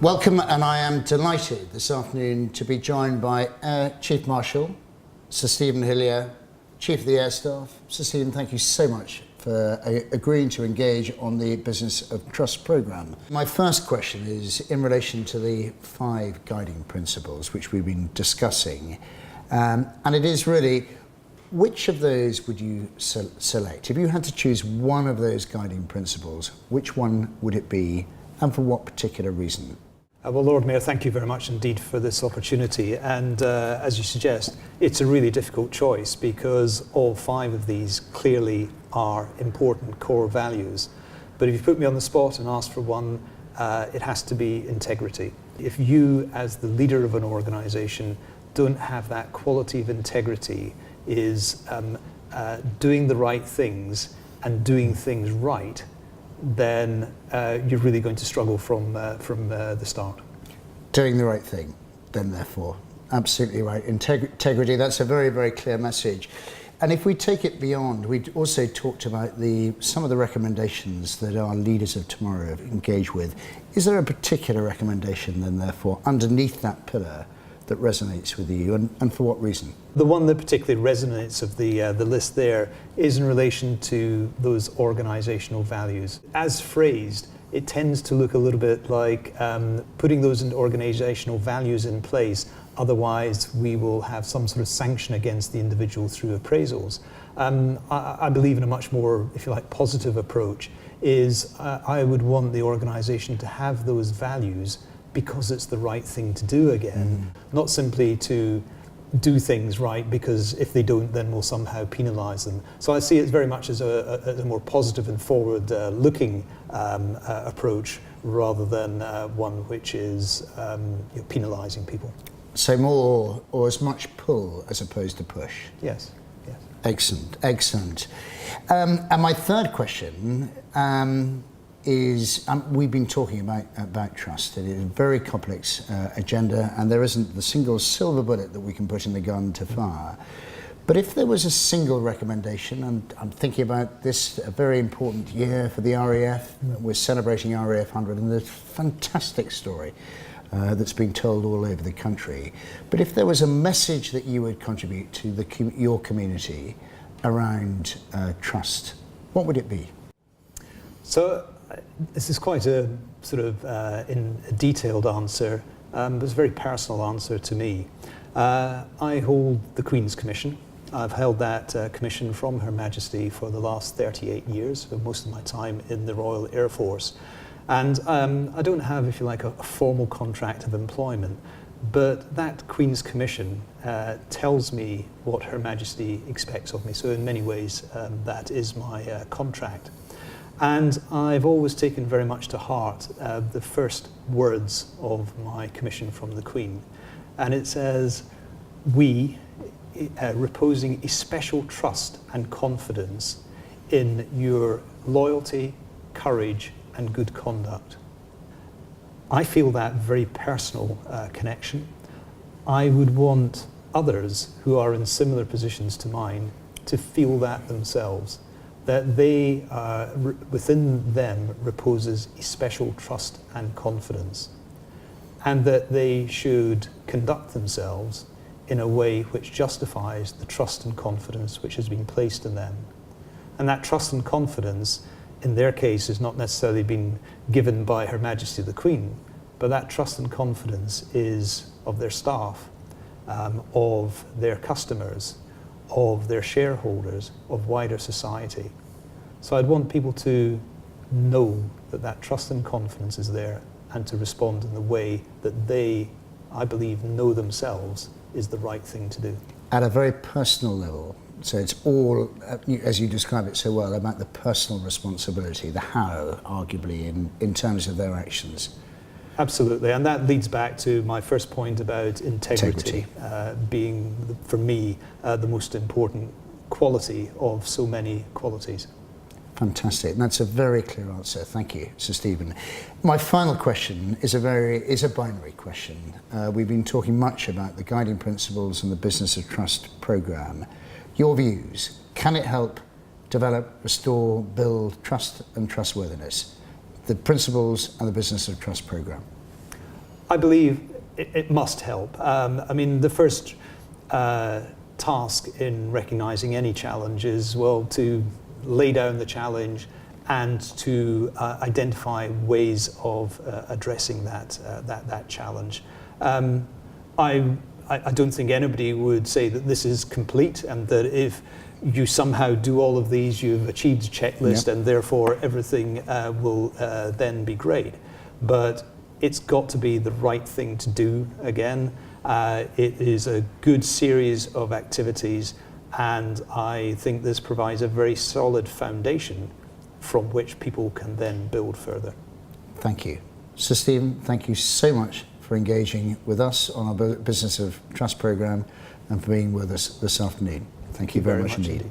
Welcome, and I am delighted this afternoon to be joined by Chief Marshal, Sir Stephen Hillier, Chief of the Air Staff. Sir Stephen, thank you so much for agreeing to engage on the Business of Trust programme. My first question is in relation to the 5 guiding principles which we've been discussing, and it is really, which of those would you select? If you had to choose one of those guiding principles, which one would it be, and for what particular reason? Well, Lord Mayor, thank you very much indeed for this opportunity. And as you suggest, it's a really difficult choice because all 5 of these clearly are important core values. But if you put me on the spot and ask for one, it has to be integrity. If you, as the leader of an organisation, don't have that quality of integrity, is doing the right things and doing things right, then you're really going to struggle from the start. Doing the right thing, then therefore. Absolutely right. Integrity, that's a very, very clear message. And if we take it beyond, we also talked about some of the recommendations that our leaders of tomorrow have engaged with. Is there a particular recommendation then therefore underneath that pillar that resonates with you, and for what reason? The one that particularly resonates of the list there is in relation to those organisational values. As phrased, it tends to look a little bit like putting those organisational values in place, otherwise we will have some sort of sanction against the individual through appraisals. I believe in a much more, if you like, positive approach, is I would want the organisation to have those values because it's the right thing to do again, not simply to do things right because if they don't, then we'll somehow penalise them. So I see it very much as a more positive and forward-looking approach rather than one which is penalising people. So more or as much pull as opposed to push? Yes. Yes. Excellent, excellent. And my third question is, we've been talking about trust. It is a very complex agenda, and there isn't the single silver bullet that we can put in the gun to fire. But if there was a single recommendation, and I'm thinking about this, a very important year for the RAF, we're celebrating RAF 100, and there's a fantastic story that's being told all over the country. But if there was a message that you would contribute to your community around trust, what would it be? So this is quite a sort of in a detailed answer, but it's a very personal answer to me. I hold the Queen's Commission. I've held that commission from Her Majesty for the last 38 years, so most of my time in the Royal Air Force. And I don't have, if you like, a formal contract of employment, but that Queen's Commission tells me what Her Majesty expects of me. So in many ways, that is my contract. And I've always taken very much to heart the first words of my commission from the Queen. And it says, we, reposing a special trust and confidence in your loyalty, courage, and good conduct. I feel that very personal connection. I would want others who are in similar positions to mine to feel that themselves, that they, within them reposes a special trust and confidence, and that they should conduct themselves in a way which justifies the trust and confidence which has been placed in them. And that trust and confidence, in their case, has not necessarily been given by Her Majesty the Queen, but that trust and confidence is of their staff, of their customers, of their shareholders, of wider society. So I'd want people to know that that trust and confidence is there and to respond in the way that they, I believe, know themselves is the right thing to do. At a very personal level, so it's all, as you describe it so well, about the personal responsibility, the how, arguably, in terms of their actions. Absolutely, and that leads back to my first point about integrity. Being, for me, the most important quality of so many qualities. Fantastic, and that's a very clear answer. Thank you, Sir Stephen. My final question is a binary question. We've been talking much about the guiding principles and the Business of Trust programme. Your views, can it help develop, restore, build trust and trustworthiness? The principles and the Business of Trust programme. I believe it must help. I mean, the first task in recognizing any challenge is, well, to lay down the challenge and to identify ways of addressing that challenge. I don't think anybody would say that this is complete and that if you somehow do all of these, you've achieved a checklist, and therefore everything will then be great. But it's got to be the right thing to do again. It is a good series of activities, and I think this provides a very solid foundation from which people can then build further. Thank you. So Stephen, thank you so much for engaging with us on our Business of Trust programme and for being with us this afternoon. Thank you very much indeed.